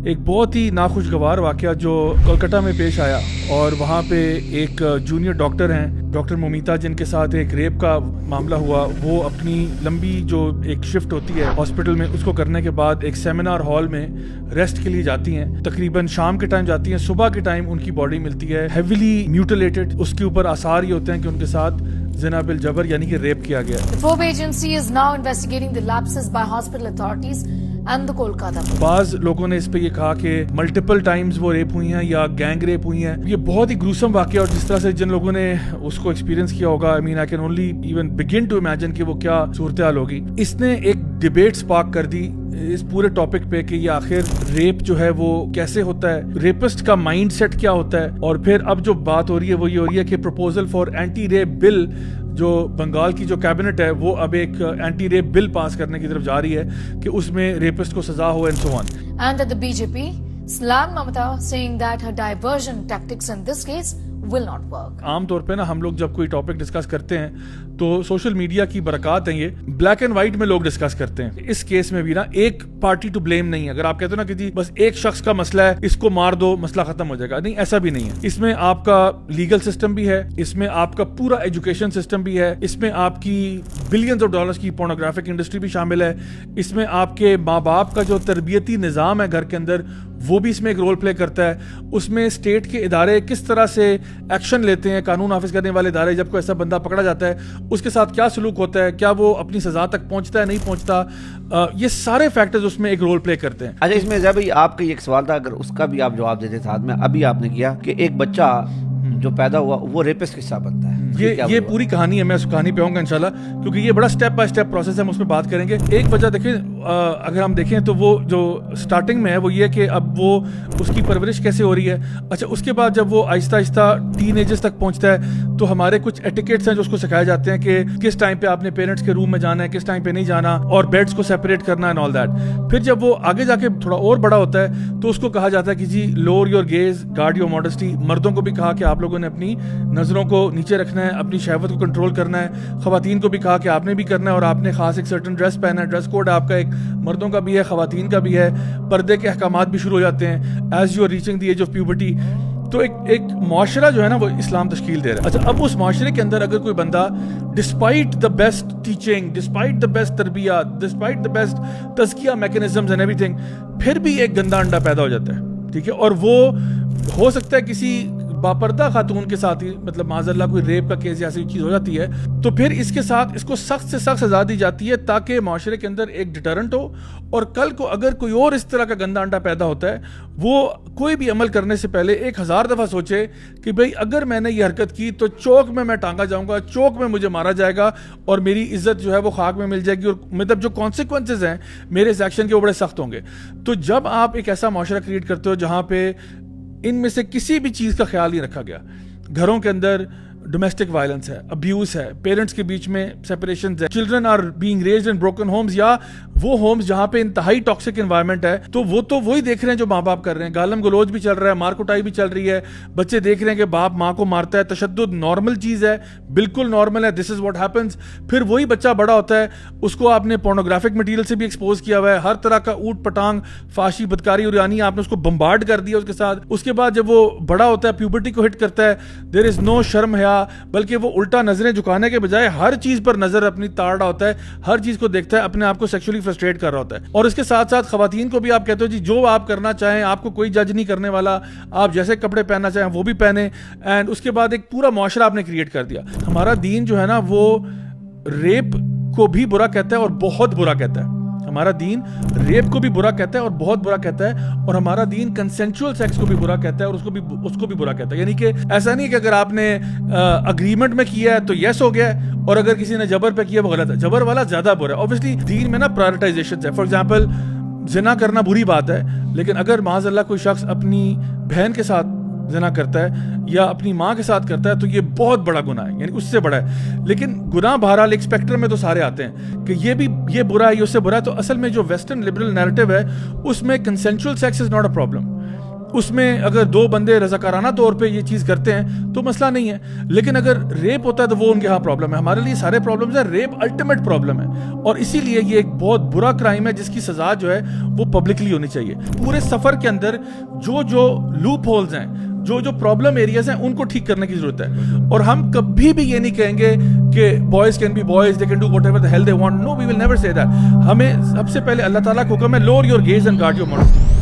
ایک بہت ہی ناخوشگوار واقعہ جو کولکتہ میں پیش آیا، اور وہاں پہ ایک جونیئر ڈاکٹر ہیں ڈاکٹر مومیتا، جن کے ساتھ ایک ریپ کا معاملہ ہوا. وہ اپنی لمبی جو ایک شفٹ ہوتی ہے ہاسپٹل میں، اس کو کرنے کے بعد ایک سیمینار ہال میں ریسٹ کے لیے جاتی ہیں. تقریباً شام کے ٹائم جاتی ہیں. صبح کے ٹائم ان کی باڈی ملتی ہے ہیویلی میوٹیلیٹڈ. اس کے اوپر آثار یہ ہوتے ہیں کہ ان کے ساتھ زنا بالجبر یعنی کہ ریپ کیا گیا. The probe agency is now investigating the lapses by hospital authorities and the Kolkata police. بعض لوگوں نے اس پہ یہ کہا کہ ملٹیپل ٹائمز وہ ریپ ہوئی ہیں یا گینگ ریپ ہوئی ہیں. یہ بہت ہی گروسم واقعہ، اور جس طرح سے جن لوگوں نے اس کو ایکسپیرینس کیا ہوگا، I mean I can only even begin to imagine کہ وہ کیا صورتحال ہوگی. اس نے ایک ڈیبیٹ سپارک کر دی اس پورے ٹاپک پہ کہ یہ آخر ریپ جو ہے وہ کیسے ہوتا ہے، ریپسٹ کا مائنڈ سیٹ کیا ہوتا ہے. اور پھر اب جو بات ہو رہی ہے وہ یہ ہو رہی ہے کہ پروپوزل فار اینٹی ریپ بل جو بنگال کی جو کیبنٹ ہے وہ اب ایک اینٹی ریپ بل پاس کرنے کی طرف جا رہی ہے کہ اس میں ریپسٹ کو سزا ہو and so on. And that the BJP slammed Mamata, saying that her diversion tactics in this case will not work. عام طور پہ نا ہم لوگ جب کوئی ٹاپک ڈسکس کرتے ہیں تو سوشل میڈیا کی برکات ہیں، یہ بلیک اینڈ وائٹ میں لوگ ڈسکس کرتے ہیں. اس کیس میں بھی نا ایک پارٹی ٹو بلیم نہیں ہے. اگر آپ کہتے ہو نا کہ جی بس ایک شخص کا مسئلہ ہے، اس کو مار دو مسئلہ ختم ہو جائے گا، نہیں، ایسا بھی نہیں ہے. اس میں آپ کا لیگل سسٹم بھی ہے، اس میں آپ کا پورا ایجوکیشن سسٹم بھی ہے، اس میں آپ کی بلینز آف ڈالرز کی پورنوگرافک انڈسٹری بھی شامل ہے، اس میں آپ کے ماں باپ کا جو تربیتی نظام ہے گھر کے اندر وہ بھی اس میں ایک رول پلے کرتا ہے. اس میں اسٹیٹ کے ادارے کس طرح سے ایکشن لیتے ہیں، قانون نافذ کرنے والے ادارے، جب کوئی ایسا بندہ پکڑا جاتا ہے اس کے ساتھ کیا سلوک ہوتا ہے، کیا وہ اپنی سزا تک پہنچتا ہے نہیں پہنچتا، یہ سارے فیکٹرز اس میں ایک رول پلے کرتے ہیں. اچھا، اس میں زیادہ بھائی آپ کا یہ ایک سوال تھا، اگر اس کا بھی آپ جواب دیتے ساتھ میں. ابھی آپ نے کیا کہ ایک بچہ جو پیدا ہوا وہ ریپسٹ کے حصہ بنتا ہے. یہ پوری کہانی ہے، میں اس کہانی پہ آؤں گا انشاءاللہ، کیونکہ یہ بڑا سٹیپ بائی سٹیپ پروسیس ہے، ہم اس پہ بات کریں گے. ایک وجہ دیکھیں، اگر ہم دیکھیں تو وہ جو سٹارٹنگ میں ہے وہ یہ کہ اب وہ اس کی پرورش کیسے ہو رہی ہے. اچھا، اس کے بعد جب وہ آہستہ آہستہ ٹین ایجز تک پہنچتا ہے تو ہمارے کچھ ایٹیکیٹس ہیں جو اس کو سکھائے جاتے ہیں کہ کس ٹائم پہ آپ نے پیرنٹس کے روم میں جانا ہے، کس ٹائم پہ نہیں جانا، اور بیڈس کو سیپریٹ کرنا اینڈ آل دیٹ. پھر جب وہ آگے جا کے تھوڑا اور بڑا ہوتا ہے تو اس کو کہا جاتا ہے کہ جی lower your gaze, guard your modesty. مردوں کو بھی کہا کہ آپ لوگوں نے اپنی نظروں کو نیچے رکھنا ہے، اپنی شہوت کو کنٹرول کرنا ہے. خواتین کو بھی کہا کہ آپ نے بھی کرنا ہے، اور آپ نے خاص ایک سرٹن ڈریس پہنا ہے. ڈریس کوڈ آپ کا ایک مردوں کا بھی ہے، خواتین کا بھی ہے. پردے کے احکامات بھی شروع ہو جاتے ہیں as you are reaching the age of puberty. تو ایک معاشرہ جو ہے نا وہ اسلام تشکیل دے رہا ہے. اچھا، اب اس معاشرے کے اندر اگر کوئی بندہ despite the best teaching, despite the best تربیت، ڈسپائٹ دا بیسٹ تزکیہ میکینزمز اینڈ ایوری تھنگ، پھر بھی ایک گندا انڈا پیدا ہو جاتا ہے، ٹھیک ہے. اور وہ ہو سکتا ہے کسی باپردہ خاتون کے ساتھ ہی، مطلب معاذ اللہ کوئی ریپ کا کیس یا ایسی چیز ہو جاتی ہے، تو پھر اس کے ساتھ اس کو سخت سے سخت سزا دی جاتی ہے تاکہ معاشرے کے اندر ایک ڈیٹرنٹ ہو. اور کل کو اگر کوئی اور اس طرح کا گندا انڈا پیدا ہوتا ہے، وہ کوئی بھی عمل کرنے سے پہلے 1000 دفعہ سوچے کہ بھئی اگر میں نے یہ حرکت کی تو چوک میں ٹانگا جاؤں گا، چوک میں مجھے مارا جائے گا، اور میری عزت جو ہے وہ خاک میں مل جائے گی، اور مطلب جو کانسیکوینسز ہیں میرے اس ایکشن کے وہ بڑے سخت ہوں گے. تو جب آپ ایک ایسا معاشرہ کریٹ کرتے ہو جہاں پہ ان میں سے کسی بھی چیز کا خیال نہیں رکھا گیا، گھروں کے اندر ڈومیسٹک وائلنس ہے، ابیوز ہے، پیرنٹس کے بیچ میں سیپریشنز ہے، children are being raised in broken homes, یا وہ ہومز جہاں پہ انتہائی ٹاکسک انوائرمنٹ ہے، تو وہ تو وہی دیکھ رہے ہیں جو ماں باپ کر رہے ہیں. گالم گلوچ بھی چل رہا ہے، مار کٹائی بھی چل رہی ہے، بچے دیکھ رہے ہیں کہ باپ ماں کو مارتا ہے. تشدد نارمل چیز ہے، بالکل نارمل ہے، دس از واٹ ہیپنز. پھر وہی بچہ بڑا ہوتا ہے، اس کو آپ نے پورنوگرافک مٹیریل سے بھی ایکسپوز کیا ہوا ہے، ہر طرح کا اوٹ پٹانگ، فحاشی، بدکاری اور یعنی آپ نے اس کو بمبارڈ کر دیا اس کے ساتھ. اس کے بعد جب وہ بڑا ہوتا ہے، پیوبرٹی کو ہٹ کرتا ہے، دیر از نو شرم حیا، بلکہ وہ الٹا نظریں جھکانے کے بجائے ہر چیز پر نظر اپنی تاڑ رہا ہوتا ہے، ہر چیز کو دیکھتا ہے، اپنے آپ کو سیکشولی فرسٹریٹ کر رہا ہوتا ہے. اور اس کے ساتھ ساتھ خواتین کو بھی آپ کہتے ہو جی جو آپ کرنا چاہیں، آپ کو کوئی جج نہیں کرنے والا، آپ جیسے کپڑے پہننا چاہیں وہ بھی پہنے. اینڈ اس کے بعد ایک پورا معاشرہ آپ نے کریٹ کر دیا. ہمارا دین جو ہے نا وہ ریپ کو بھی برا کہتا ہے اور بہت برا کہتا ہے. ہمارا دین ریپ کو بھی برا کہتا ہے اور بہت برا کہتا ہے، اور ہمارا دین کنسینچول سیکس کو بھی برا کہتا ہے اور اس کو بھی برا کہتا ہے. یعنی کہ ایسا نہیں کہ اگر آپ نے اگریمنٹ میں کیا ہے تو یس ہو گیا ہے، اور اگر کسی نے جبر پہ کیا وہ غلط ہے. جبر والا زیادہ برا ہے. اوبویسلی دین میں نا پرائرٹائزیشن ہے. فار ایگزامپل زنا کرنا بری بات ہے، لیکن اگر معاذ اللہ کوئی شخص اپنی بہن کے ساتھ زنا کرتا ہے یا اپنی ماں کے ساتھ کرتا ہے تو یہ بہت بڑا گناہ ہے، یعنی اس سے بڑا ہے. لیکن گناہ بہرحال ایک اسپیکٹرم میں تو سارے آتے ہیں کہ یہ برا ہے، یہ اس سے برا ہے. تو اصل میں جو ویسٹرن لبرل نیریٹو ہے اس میں consensual sex is not a problem. اس میں اگر 2 بندے رضاکارانہ طور پہ یہ چیز کرتے ہیں تو مسئلہ نہیں ہے. لیکن اگر ریپ ہوتا ہے تو وہ ان کے ہاں پرابلم ہے. ہمارے لیے سارے پرابلمز ہیں, ریپ الٹیمیٹ پرابلم ہے, اور اسی لیے یہ ایک بہت برا کرائم ہے جس کی سزا جو ہے وہ پبلکلی ہونی چاہیے. پورے سفر کے اندر جو لوپ ہولز ہیں, جو پرابلم ایریاز ہیں, ان کو ٹھیک کرنے کی ضرورت ہے. اور ہم کبھی بھی یہ نہیں کہیں گے کہ boys can be boys, they can do whatever the hell they want. No, we will never say that. ہمیں سب سے پہلے اللہ تعالیٰ کا حکم ہے, lower your gaze and guard your mouth.